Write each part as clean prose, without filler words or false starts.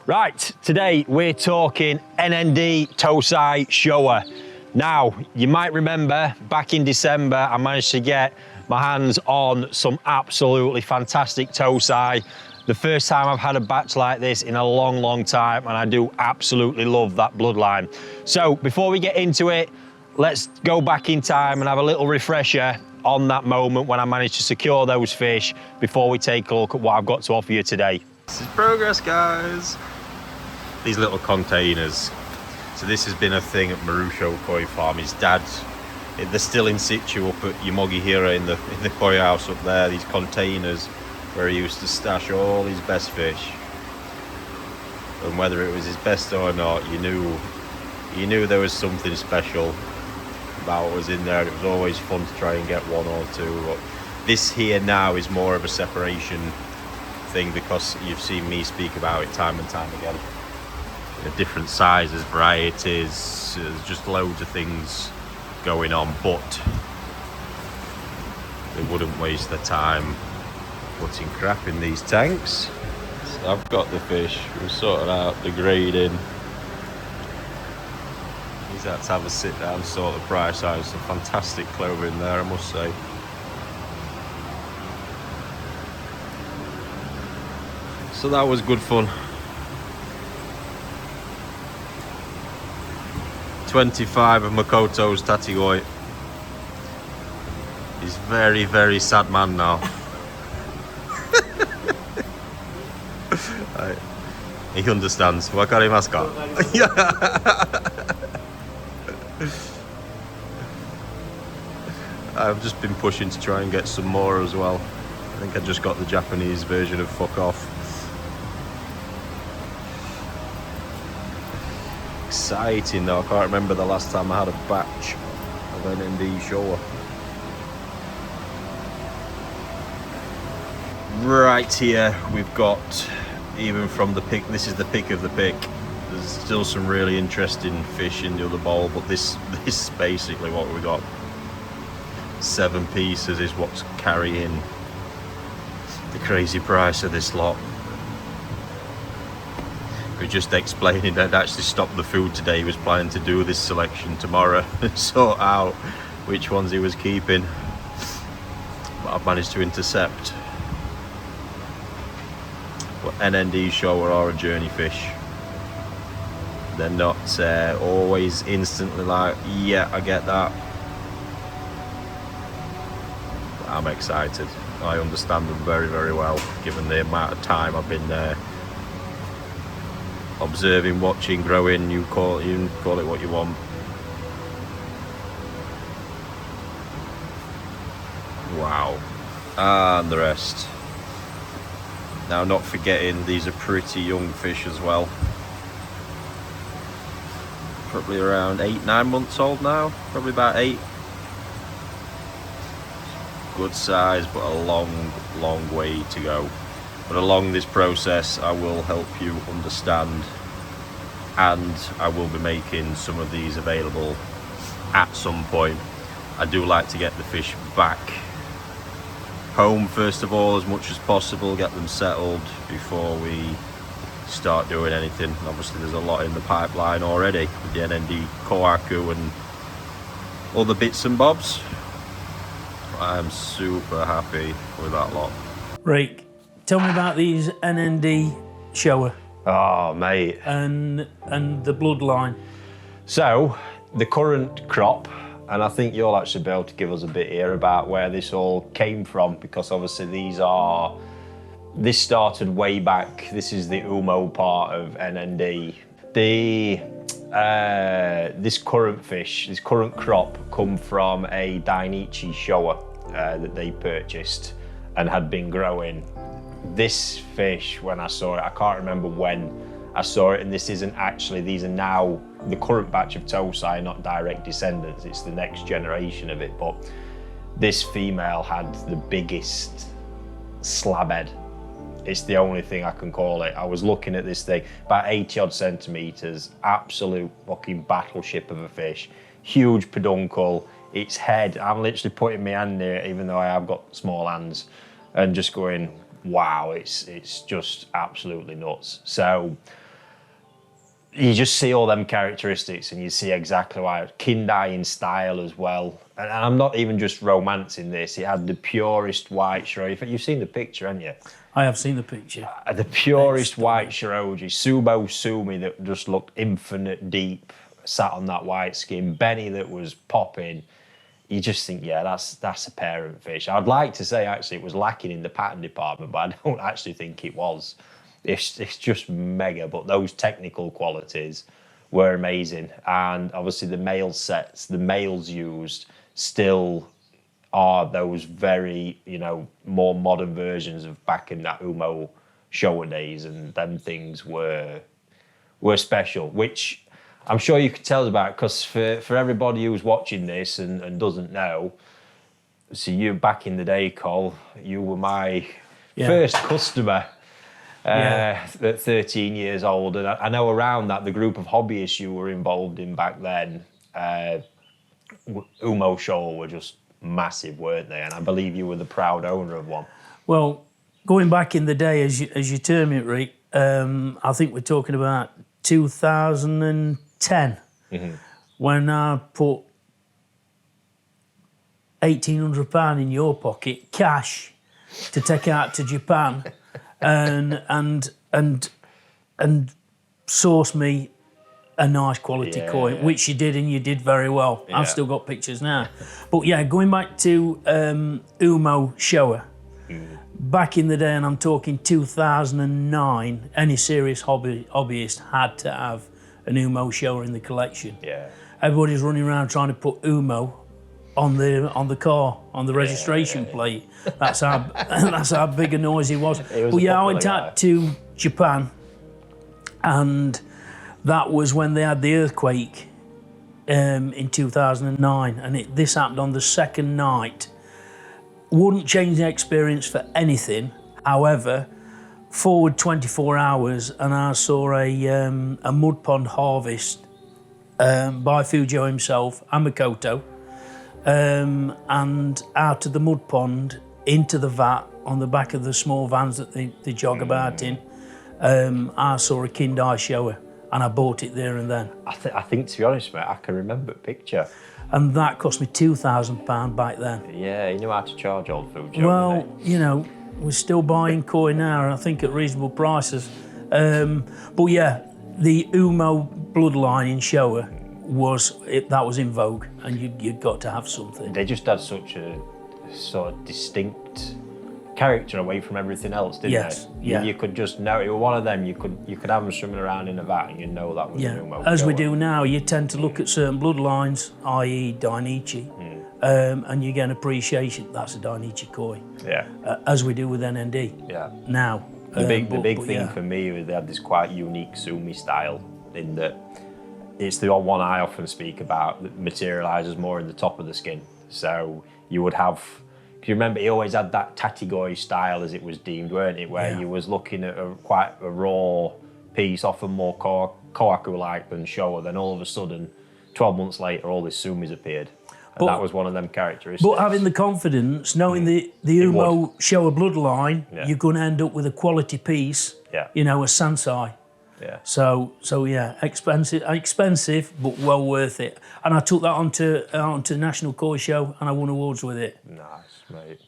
Right, today we're talking NND Tosai Showa. Now, you might remember back in December, I managed to get my hands on some absolutely fantastic Tosai. The first time I've had a batch like this in a long, long time, and I do absolutely love that bloodline. So before we get into it, let's go back in time and have a little refresher on that moment when I managed to secure those fish before we take a look at what I've got to offer you today. This is progress, guys. These little containers. So this has been a thing at Marusho Koi Farm. His dad, they're still in situ up at Yomogihira in the koi house up there. These containers where he used to stash all his best fish. And whether it was his best or not, you knew there was something special about what was in there. It was always fun to try and get one or two. But this here now is more of a separation thing because you've seen me speak about it time and time again. Different sizes, varieties, there's just loads of things going on, but they wouldn't waste their time putting crap in these tanks. So I've got the fish, we've sorted out the grading. He's had to have a sit down, sort the price out. Some fantastic clothing there, I must say. So that was good fun. 25 of Makoto's Tatigoi. He's very, very sad man now. He understands. Wakarimasu I've just been pushing to try and get some more as well. I think I just got the Japanese version of fuck off. Exciting though, I can't remember the last time I had a batch of NND Showa. Right here we've got, even from the pick, this is the pick of the pick. There's still some really interesting fish in the other bowl, but this is basically what we got. 7 pieces is what's carrying the crazy price of this lot. We're just explaining that actually stopped the food today. He was planning to do this selection tomorrow and sort out which ones he was keeping. But I've managed to intercept. But NND Showa are a journey fish. They're not always instantly like, yeah, I get that. But I'm excited. I understand them very, very well, given the amount of time I've been there. Observing, watching, growing, you call it what you want. Wow. And the rest. Now, not forgetting, these are pretty young fish as well. Probably around 8-9 months old now. Probably about 8. Good size, but a long, long way to go. But along this process, I will help you understand, and I will be making some of these available at some point. I do like to get the fish back home first of all, as much as possible, get them settled before we start doing anything. Obviously, there's a lot in the pipeline already with the NND Kohaku and other bits and bobs. I am super happy with that lot. Right. Tell me about these NND Showa. Oh, mate. And the bloodline. So, the current crop, and I think you'll actually be able to give us a bit here about where this all came from, because obviously this started way back. This is the Oomo part of NND. This current fish, this current crop, come from a Dainichi Showa that they purchased and had been growing. This fish, when I saw it, I can't remember when I saw it, and this isn't actually, these are now the current batch of Tosai, not direct descendants, it's the next generation of it, but this female had the biggest slab head. It's the only thing I can call it. I was looking at this thing, about 80 odd centimeters, absolute fucking battleship of a fish, huge peduncle, its head, I'm literally putting my hand near it, even though I have got small hands, and just going, wow, it's just absolutely nuts. So you just see all them characteristics and you see exactly why. Kindai in style as well. And I'm not even just romancing this. It had the purest white shiroi. You've seen the picture, haven't you? I have seen the picture. The purest white shiroji. Subo Sumi that just looked infinite deep, sat on that white skin. Benny that was popping. You just think, yeah, that's a parent fish. I'd like to say, actually, it was lacking in the pattern department, but I don't actually think it was. It's just mega, but those technical qualities were amazing. And obviously the male sets, the males used still are those very, more modern versions of back in that Oomo Showa days, and them things were special, which I'm sure you could tell us about, because for everybody who's watching this and doesn't know, so you back in the day, Cole, you were my first customer. At 13 years old, and I know around that the group of hobbyists you were involved in back then, Oomo Showa were just massive, weren't they? And I believe you were the proud owner of one. Well, going back in the day, as you term it, Rick, I think we're talking about 2010, when I put £1,800 in your pocket, cash, to take out to Japan. and source me a nice quality coin, which you did, and you did very well. Yeah. I've still got pictures now. But yeah, going back to Oomo Showa, back in the day, and I'm talking 2009, any serious hobbyist had to have an Oomo Showa in the collection. Yeah. Everybody's running around trying to put Oomo on the car, on the registration plate. That's how big a noise he was. But yeah, I went out to Japan, and that was when they had the earthquake in 2009, and this happened on the second night. Wouldn't change the experience for anything. However, forward 24 hours, and I saw a mud pond harvest by Fujo himself and Makoto. And out of the mud pond into the vat on the back of the small vans that they jog about in, I saw a Kindai Showa, and I bought it there and then. I think, to be honest, mate, I can remember the picture. And that cost me £2,000 back then. Yeah, you knew how to charge old Fujo. Well, we're still buying koi now, and I think at reasonable prices. But yeah, the Oomo bloodline in Showa that was in vogue, and you'd got to have something. They just had such a sort of distinct character away from everything else, didn't they? Yeah. You could just know it was one of them. You could have them swimming around in a vat, and you'd know that was an Oomo. As we do now, you tend to look at certain bloodlines, i.e. Dainichi, and you get an appreciation. That's a Dainichi koi. Yeah. As we do with NND. Yeah. Now. The big thing for me was they had this quite unique sumi style, in that it's the one I often speak about that materialises more in the top of the skin. So you would have, if you remember, he always had that tatigoi style, as it was deemed, weren't it? Where you was looking at quite a raw piece, often more koaku-like than Showa. Then all of a sudden, 12 months later, all these sumis appeared. And that was one of them characteristics. But having the confidence, knowing the Oomo Showa bloodline, you're going to end up with a quality piece, a Sansai. Yeah. So yeah, expensive, but well worth it. And I took that onto the National Koi Show, and I won awards with it. Nice, mate.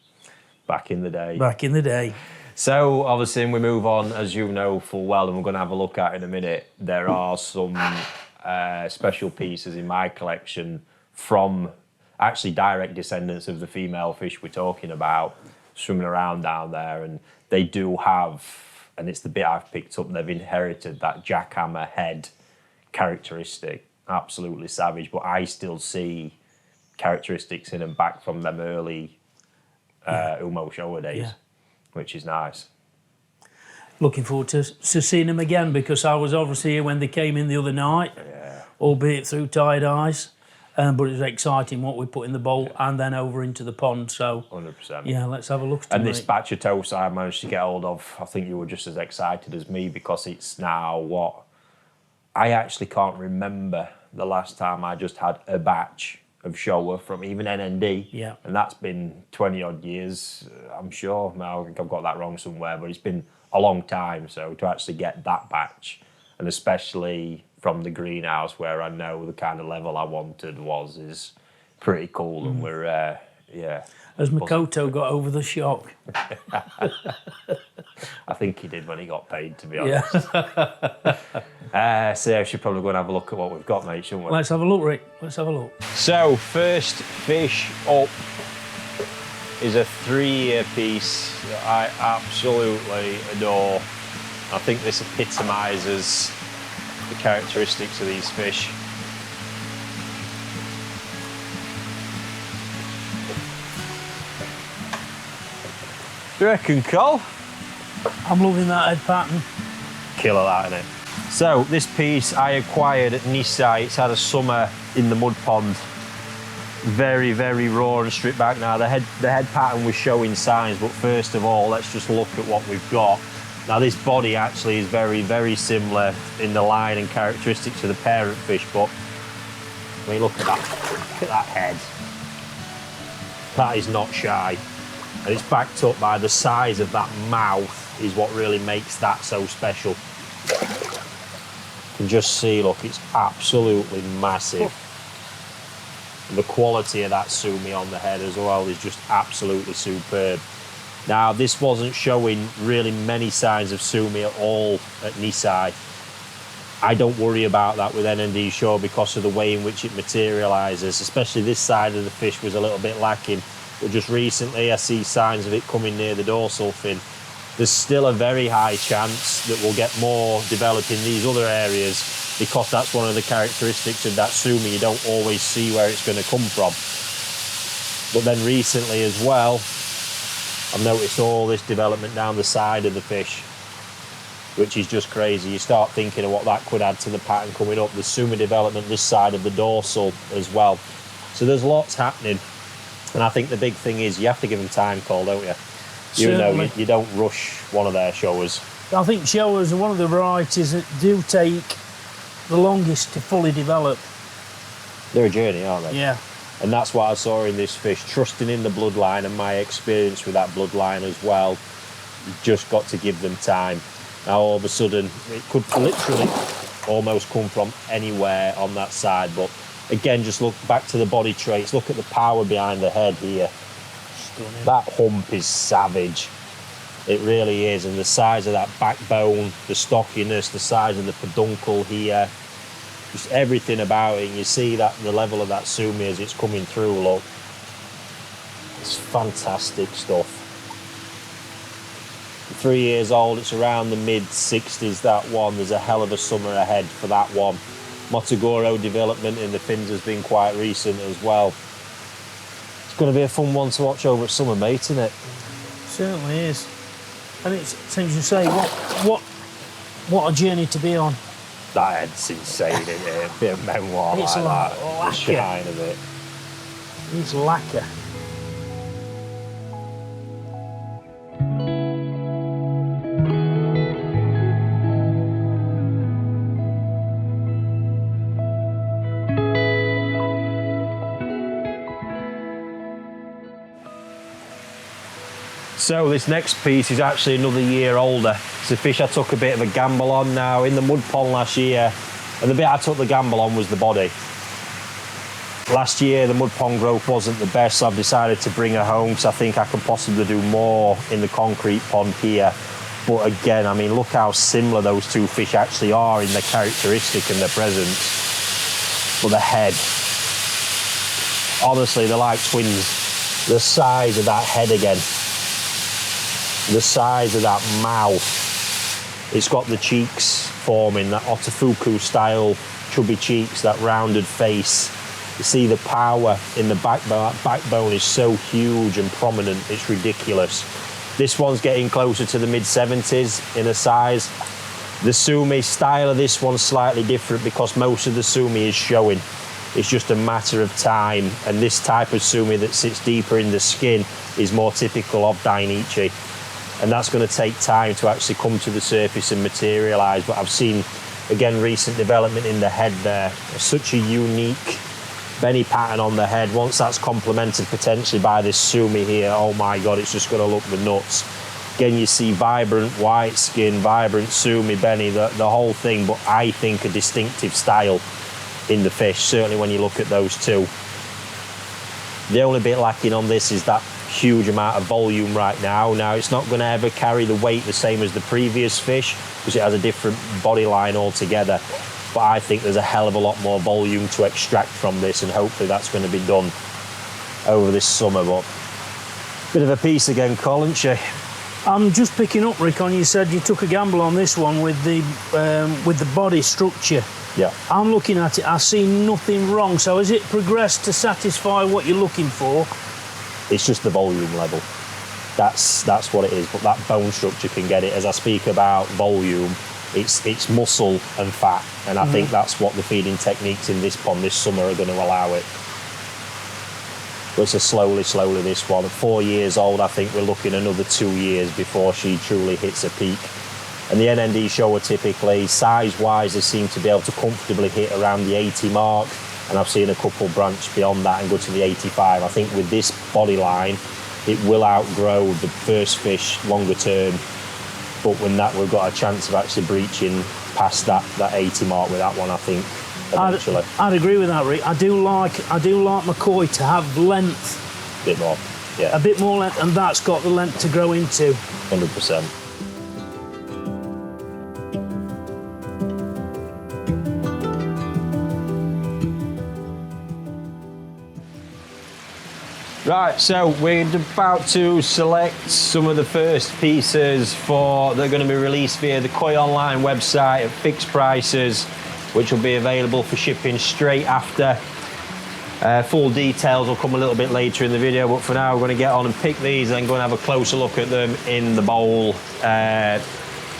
Back in the day. Back in the day. So obviously, we move on, as you know full well, and we're going to have a look at in a minute. There are some special pieces in my collection from actually direct descendants of the female fish we're talking about, swimming around down there, and they do have. And it's the bit I've picked up, they've inherited that jackhammer head characteristic. Absolutely savage, but I still see characteristics in them back from them early Oomo Showa days, which is nice. Looking forward to seeing them again, because I was obviously here when they came in the other night, albeit through tired eyes. But it was exciting what we put in the bowl and then over into the pond. So 100%. Yeah, let's have a look. And this batch of Tosai I managed to get hold of. I think you were just as excited as me, because it's now I actually can't remember the last time I just had a batch of Showa from even NND. Yeah. And that's been 20 odd years, I'm sure. Now I think I've got that wrong somewhere, but it's been a long time. So to actually get that batch, and especially from the greenhouse where I know the kind of level I wanted is pretty cool, and we're yeah. Has Makoto got over the shock? I think he did when he got paid, to be honest. So I should probably go and have a look at what we've got, mate, shouldn't we? Let's have a look, Rick. Let's have a look. So, first fish up is a 3-year piece that I absolutely adore. I think this epitomises the characteristics of these fish. Do you reckon, Cole? I'm loving that head pattern. Killer that, innit? So, this piece I acquired at Nisai. It's had a summer in the mud pond. Very, very raw and stripped back now. The head pattern was showing signs, but first of all, let's just look at what we've got. Now, this body actually is very, very similar in the line and characteristics of the parent fish, but I mean, look at that head. That is not shy. And it's backed up by the size of that mouth is what really makes that so special. You can just see, look, it's absolutely massive. And the quality of that sumi on the head as well is just absolutely superb. Now, this wasn't showing really many signs of sumi at all at Nisai. I don't worry about that with NND Showa because of the way in which it materialises, especially this side of the fish was a little bit lacking. But just recently I see signs of it coming near the dorsal fin. There's still a very high chance that we'll get more developed in these other areas because that's one of the characteristics of that sumi. You don't always see where it's going to come from. But then recently as well, I've noticed all this development down the side of the fish, which is just crazy. You start thinking of what that could add to the pattern coming up. The sumi development this side of the dorsal as well. So there's lots happening. And I think the big thing is you have to give them time, Cole, don't you? You know, you don't rush one of their Showas. I think Showas are one of the varieties that do take the longest to fully develop. They're a journey, aren't they? Yeah. And that's what I saw in this fish, trusting in the bloodline and my experience with that bloodline as well. You've just got to give them time. Now all of a sudden, it could literally almost come from anywhere on that side, but again, just look back to the body traits. Look at the power behind the head here. Stunning. That hump is savage. It really is. And the size of that backbone, the stockiness, the size of the peduncle here, just everything about it. And you see that the level of that sumi as it's coming through, look. It's fantastic stuff. 3 years old, it's around the mid-60s, that one. There's a hell of a summer ahead for that one. Motogoro development in the fins has been quite recent as well. It's going to be a fun one to watch over at summer, mate, isn't it? Certainly is. And it seems to say, what a journey to be on. That head's insane, isn't it? A bit of memoir It's like like that. lacquer. The shine of it. It's lacquer. So this next piece is actually another year older. It's a fish I took a bit of a gamble on now in the mud pond last year, and the bit I took the gamble on was the body. Last year the mud pond growth wasn't the best, so I've decided to bring her home because I think I can possibly do more in the concrete pond here. But again, I mean, look how similar those two fish actually are in their characteristic and their presence. But the head, honestly, they're like twins. The size of that head again. The size of that mouth. It's got the cheeks forming, that Otafuku style chubby cheeks, that rounded face. You see the power in the backbone. That backbone is so huge and prominent, it's ridiculous. This one's getting closer to the mid-70s in a size. The sumi style of this one's slightly different because most of the sumi is showing. It's just a matter of time, and this type of sumi that sits deeper in the skin is more typical of Dainichi. And that's going to take time to actually come to the surface and materialise. But I've seen, again, recent development in the head there. Such a unique Benny pattern on the head. Once that's complemented potentially by this sumi here, oh my God, it's just going to look the nuts. Again, you see vibrant white skin, vibrant sumi, beni, the whole thing, but I think a distinctive style in the fish, certainly when you look at those two. The only bit lacking on this is that huge amount of volume right now. Now, it's not going to ever carry the weight the same as the previous fish because it has a different body line altogether. But I think there's a hell of a lot more volume to extract from this, and hopefully that's going to be done over this summer. But bit of a piece again, Colin, isn't she? I'm just picking up, Rick, on you said you took a gamble on this one with the body structure. Yeah. I'm looking at it, I see nothing wrong. So has it progressed to satisfy what you're looking for? It's just the volume level. That's what it is. But that bone structure can get it. As I speak about volume, it's muscle and fat, and I think that's what the feeding techniques in this pond this summer are going to allow it. But it's a slowly this one. At 4 years old, I think we're looking another 2 years before she truly hits a peak. And the NND Showa typically, size-wise, they seem to be able to comfortably hit around the 80 mark, and I've seen a couple branch beyond that and go to the 85. I think with this body line, it will outgrow the first fish longer term, but when that, we've got a chance of actually breaching past that 80 mark with that one, I think, eventually. I'd agree with that, Rick. I do like McCoy to have length. A bit more, yeah. A bit more length, and that's got the length to grow into. 100%. Right, so we're about to select some of the first pieces that are going to be released via the Koi Online website at fixed prices, which will be available for shipping straight after. Full details will come a little bit later in the video, but for now we're going to get on and pick these and go and have a closer look at them in the bowl and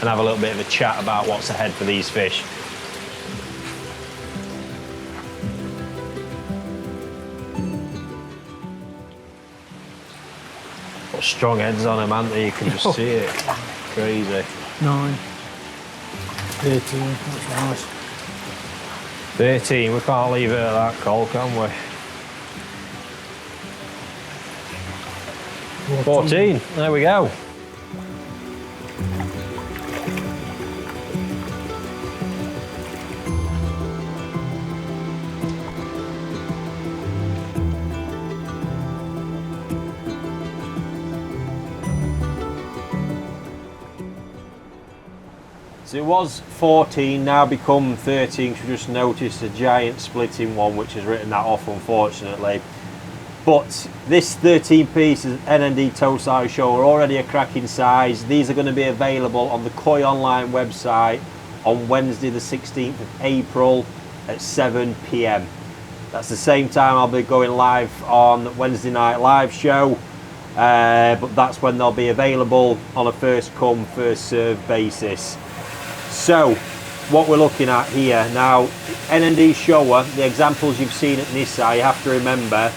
have a little bit of a chat about what's ahead for these fish. Strong heads on them, aren't they? You can just see it. Crazy. 9, 13, that's nice. 13, we can't leave it at that, Cole, can we? 14, there we go. So it was 14, now become 13, because we just noticed a giant splitting one, which has written that off, unfortunately. But this 13 piece is NND Tosai Showa are already a cracking size. These are going to be available on the Koi Online website on Wednesday the 16th of April at 7 PM. That's the same time I'll be going live on Wednesday night live show, but that's when they'll be available on a first come, first served basis. So, what we're looking at here now, NND Showa, the examples you've seen at Nisai, you have to remember,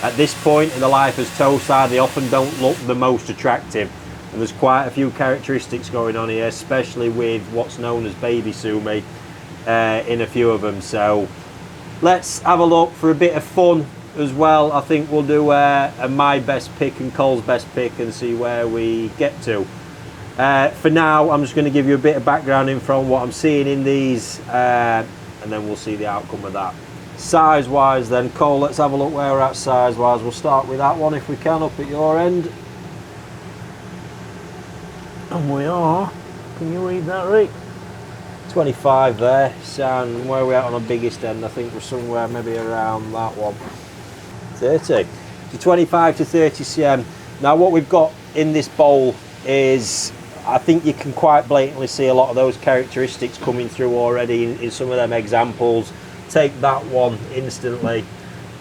at this point in the life as Tosai, they often don't look the most attractive. And there's quite a few characteristics going on here, especially with what's known as baby sumi in a few of them. So, let's have a look for a bit of fun as well. I think we'll do a my best pick and Cole's best pick and see where we get to. For now, I'm just going to give you a bit of background info on what I'm seeing in these, and then we'll see the outcome of that. Size-wise then, Cole, let's have a look where we're at size-wise. We'll start with that one if we can, up at your end. And we are, can you read that, Rick? 25 there, and where are we at on the biggest end? I think we're somewhere maybe around that one. 30. So 25 to 30 cm. Now what we've got in this bowl is, I think you can quite blatantly see a lot of those characteristics coming through already in some of them examples. Take that one instantly.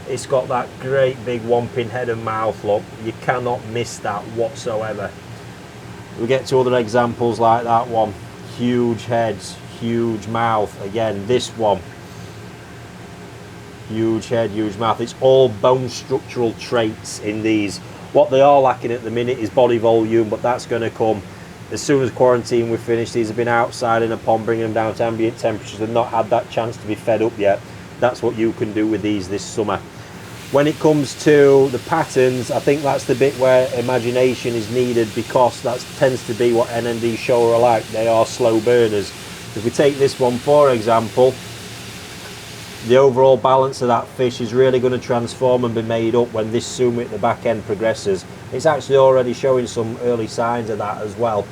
It's got that great big whomping head and mouth look. You cannot miss that whatsoever. We get to other examples like that one. Huge heads, huge mouth. Again, this one. Huge head, huge mouth. It's all bone structural traits in these. What they are lacking at the minute is body volume, but that's going to come as soon as quarantine we've finished. These have been outside in a pond, bringing them down to ambient temperatures. They've not had that chance to be fed up yet. That's what you can do with these this summer. When it comes to the patterns, I think that's the bit where imagination is needed, because that tends to be what NND Showa are like. They are slow burners. If we take this one for example, the overall balance of that fish is really going to transform and be made up when this sumi at the back end progresses. It's actually already showing some early signs of that as well.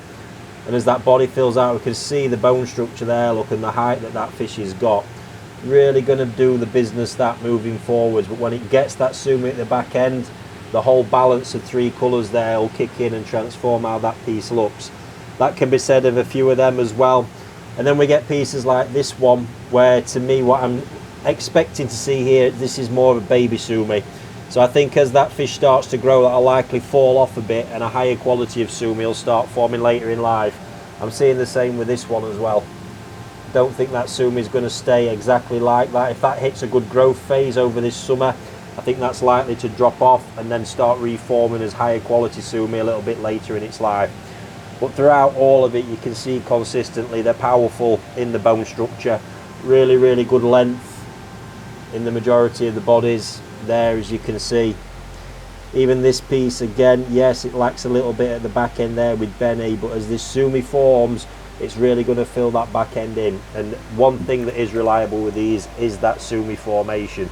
And as that body fills out, we can see the bone structure there, look, and the height that that fish has got. Really going to do the business that moving forwards. But when it gets that sumi at the back end, the whole balance of three colours there will kick in and transform how that piece looks. That can be said of a few of them as well. And then we get pieces like this one, where to me what I'm expecting to see here, this is more of a baby sumi. So I think as that fish starts to grow, that'll likely fall off a bit, and a higher quality of sumi will start forming later in life. I'm seeing the same with this one as well. Don't think that sumi is going to stay exactly like that. If that hits a good growth phase over this summer, I think that's likely to drop off and then start reforming as higher quality sumi a little bit later in its life. But throughout all of it, you can see consistently they're powerful in the bone structure. Really, really good length in the majority of the bodies there, as you can see. Even this piece again, yes, it lacks a little bit at the back end there with Benny, but as this sumi forms, it's really going to fill that back end in. And one thing that is reliable with these is that sumi formation.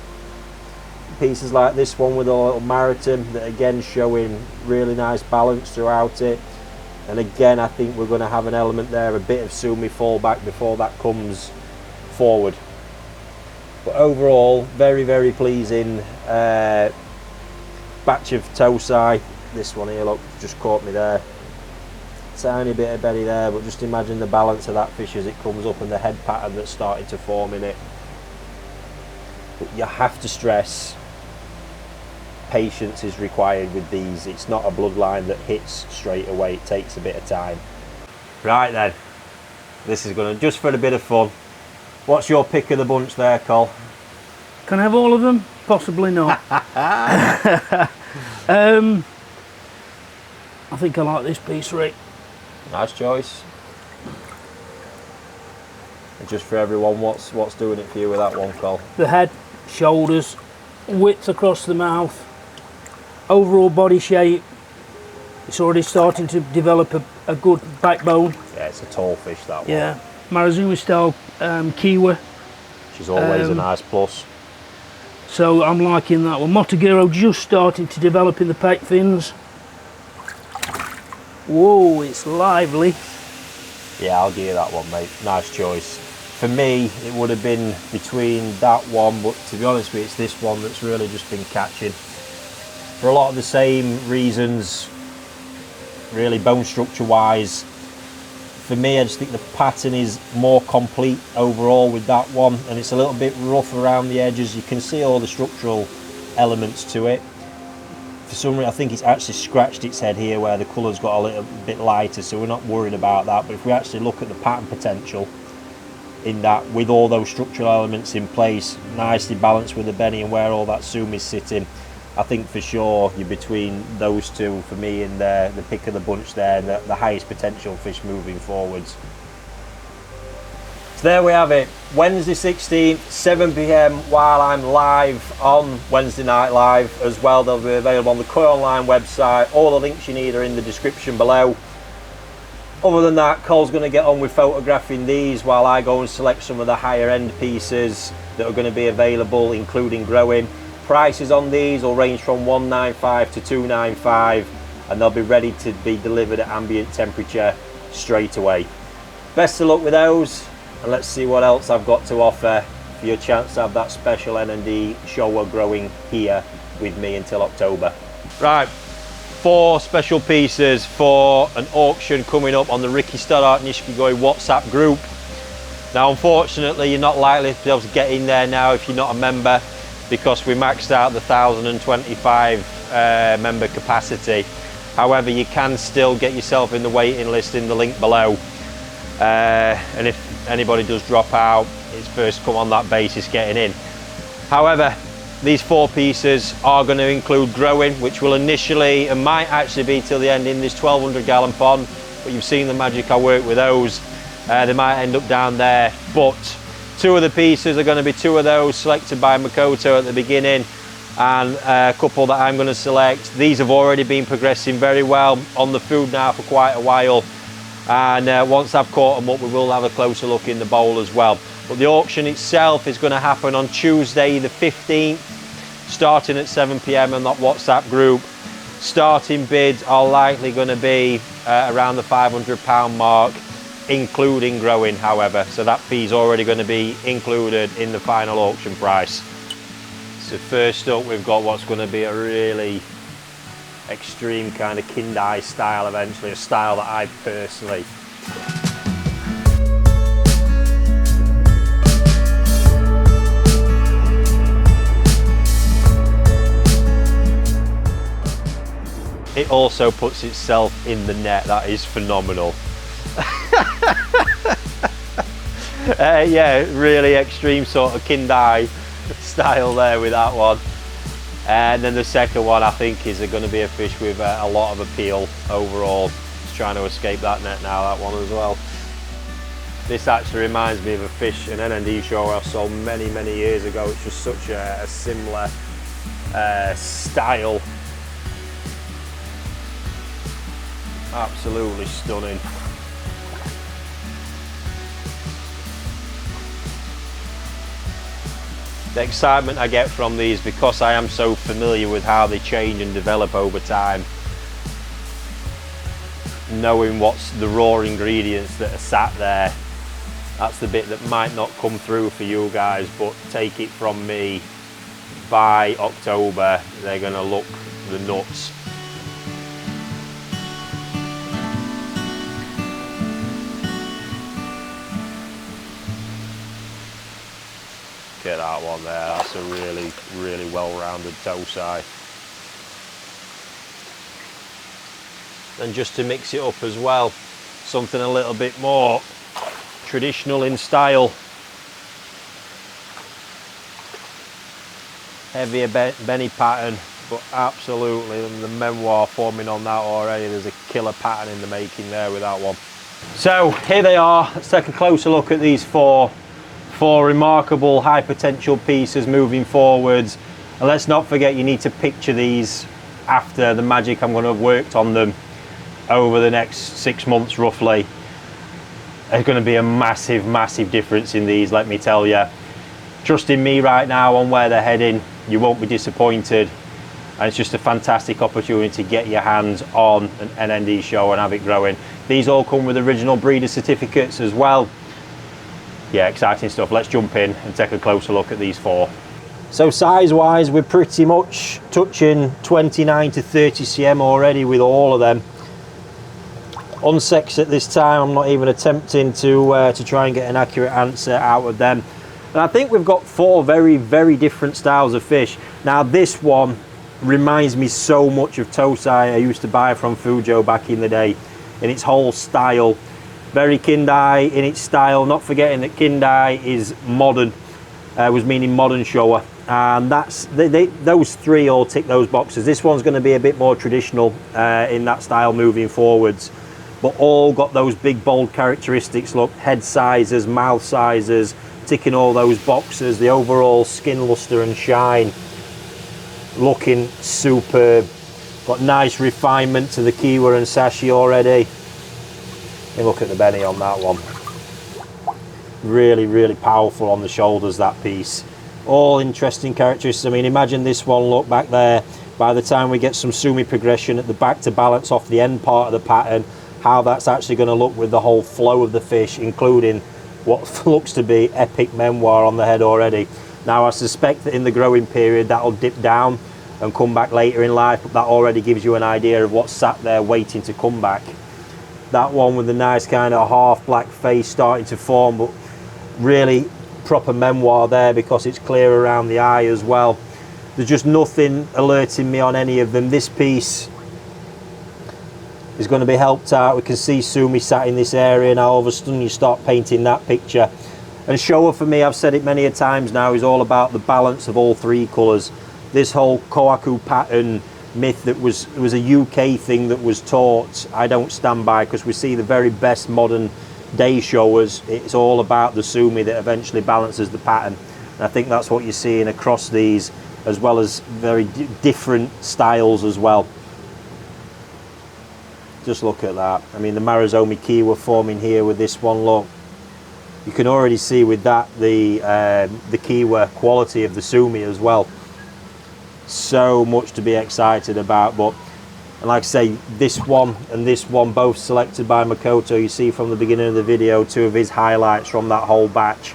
Pieces like this one with a little maritim, that again showing really nice balance throughout it. And again, I think we're going to have an element there, a bit of sumi fall back before that comes forward. But overall, very, very pleasing batch of Tosai. This one here, look, just caught me there. Tiny bit of belly there, but just imagine the balance of that fish as it comes up and the head pattern that's starting to form in it. But you have to stress, patience is required with these. It's not a bloodline that hits straight away, it takes a bit of time. Right then, this is going to, just for a bit of fun, what's your pick of the bunch there, Col? Can I have all of them? Possibly not. I think I like this piece, Rick. Nice choice. And just for everyone, what's doing it for you with that one, Col? The head, shoulders, width across the mouth, overall body shape. It's already starting to develop a good backbone. Yeah, it's a tall fish, that one. Yeah, Marizumi style kiwi. Which is always a nice plus. So I'm liking that one. Motoguro just starting to develop in the pec fins. Whoa, it's lively. Yeah, I'll give you that one, mate. Nice choice. For me, it would have been between that one, but to be honest with you, it's this one that's really just been catching. For a lot of the same reasons, really bone structure wise. For me, I just think the pattern is more complete overall with that one, and it's a little bit rough around the edges. You can see all the structural elements to it. For some reason, I think it's actually scratched its head here where the colour's got a little bit lighter, so we're not worried about that. But if we actually look at the pattern potential in that, with all those structural elements in place, nicely balanced with the Benny and where all that sumi's sitting, I think for sure you're between those two for me in the pick of the bunch there, the highest potential fish moving forwards. So there we have it, Wednesday 16th, 7 PM while I'm live on Wednesday Night Live as well. They'll be available on the Koi Online website. All the links you need are in the description below. Other than that, Cole's going to get on with photographing these while I go and select some of the higher end pieces that are going to be available, including growing. Prices on these will range from $195 to $295, and they'll be ready to be delivered at ambient temperature straight away. Best of luck with those, and let's see what else I've got to offer for your chance to have that special NND Showa growing here with me until October. Right, 4 special pieces for an auction coming up on the Ricky Stoddart Nishikigoi WhatsApp group. Now unfortunately you're not likely to be able to get in there now if you're not a member, because we maxed out the 1,025 member capacity. However, you can still get yourself in the waiting list in the link below. And if anybody does drop out, it's first come on that basis getting in. However, these 4 pieces are going to include growing, which will initially and might actually be till the end in this 1,200 gallon pond, but you've seen the magic I work with those. They might end up down there, but 2 of the pieces are going to be 2 of those selected by Makoto at the beginning. and a couple that I'm going to select. These have already been progressing very well on the food now for quite a while, and once I've caught them up, we will have a closer look in the bowl as well. But the auction itself is going to happen on Tuesday the 15th, starting at 7 p.m. in that WhatsApp group. Starting bids are likely going to be around the £500 mark, including growing, however, so that fee's already going to be included in the final auction price. So first up, we've got what's going to be a really extreme kind of Kindai style eventually, a style that I personally it also puts itself in the net. That is phenomenal. Yeah, really extreme sort of Kindai style there with that one. And then the second one I think is going to be a fish with a lot of appeal overall. Just trying to escape that net now, that one as well. This actually reminds me of a fish, an NND Showa I saw many years ago. It's just such a similar style. Absolutely stunning. The excitement I get from these, because I am so familiar with how they change and develop over time, knowing what's the raw ingredients that are sat there, that's the bit that might not come through for you guys, but take it from me, by October they're going to look the nuts. Look at that one there, that's a really well-rounded Tosai. And just to mix it up as well, something a little bit more traditional in style. Heavier Benny pattern, but absolutely, and the memoir forming on that already. There's a killer pattern in the making there with that one. So here they are. Let's take a closer look at these four remarkable high potential pieces moving forwards. And let's not forget, you need to picture these after the magic I'm going to have worked on them over the next 6 months roughly. There's going to be a massive difference in these, let me tell you. Trust in me right now on where they're heading, you won't be disappointed. And it's just a fantastic opportunity to get your hands on an NND Showa and have it growing. These all come with original breeder certificates as well. Yeah, exciting stuff. Let's jump in and take a closer look at these four. So size wise, we're pretty much touching 29 to 30 cm already with all of them. Unsexed at this time, I'm not even attempting to try and get an accurate answer out of them. And I think we've got four very different styles of fish. Now this one reminds me so much of Tosai I used to buy from Fujo back in the day, in its whole style. Very Kindai in its style, not forgetting that Kindai is modern, was meaning modern Showa, and that's those three all tick those boxes. This one's going to be a bit more traditional in that style moving forwards, but all got those big bold characteristics. Look, head sizes, mouth sizes, ticking all those boxes. The overall skin luster and shine looking superb. Got nice refinement to the Kiwa and Sashi already. And look at the Benny on that one. Really powerful on the shoulders, that piece. All interesting characteristics. I mean, imagine this one, look back there. By the time we get some sumi progression at the back to balance off the end part of the pattern, how that's actually going to look with the whole flow of the fish, including what looks to be epic memoir on the head already. Now I suspect that in the growing period that'll dip down and come back later in life, but that already gives you an idea of what's sat there waiting to come back. That one with the nice kind of half black face starting to form, but really proper memoir there because it's clear around the eye as well. There's just nothing alerting me on any of them. This piece is going to be helped out. We can see Sumi sat in this area now. All of a sudden you start painting that picture. And Showa for me, I've said it many a times now, is all about the balance of all three colours. This whole Kohaku pattern myth that was a UK thing that was taught, I don't stand by, because we see the very best modern day Showas. It's all about the Sumi that eventually balances the pattern. And I think that's what you're seeing across these. as well as very different styles as well. Just look at that. I mean, the Maruzomi Kiwa forming here with this one, look. You can already see with that the Kiwa quality of the sumi as well. So much to be excited about. But, and like I say, this one and this one both selected by Makoto. You see from the beginning of the video 2 of his highlights from that whole batch,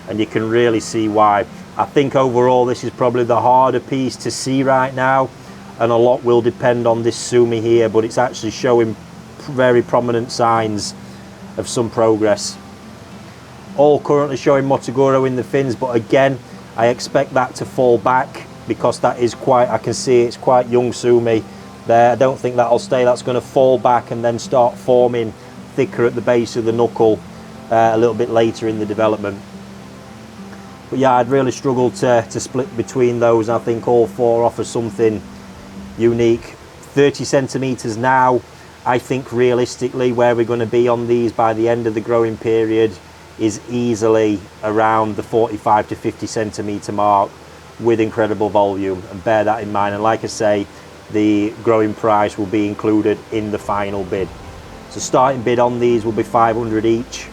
and you can really see why. I think overall this is probably the harder piece to see right now, and a lot will depend on this sumi here, but it's actually showing very prominent signs of some progress. All currently showing Motoguro in the fins, but again, I expect that to fall back because that is quite, I can see it's quite young sumi there. I don't think that'll stay. That's going to fall back and then start forming thicker at the base of the knuckle a little bit later in the development. But yeah, I'd really struggle to split between those. I think all 4 offer something unique. 30 centimeters now. I think realistically where we're going to be on these by the end of the growing period is easily around the 45 to 50 centimeter mark with incredible volume, and bear that in mind. And like I say, the growing price will be included in the final bid. So starting bid on these will be 500 each,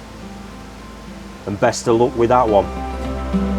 and best of luck with that one.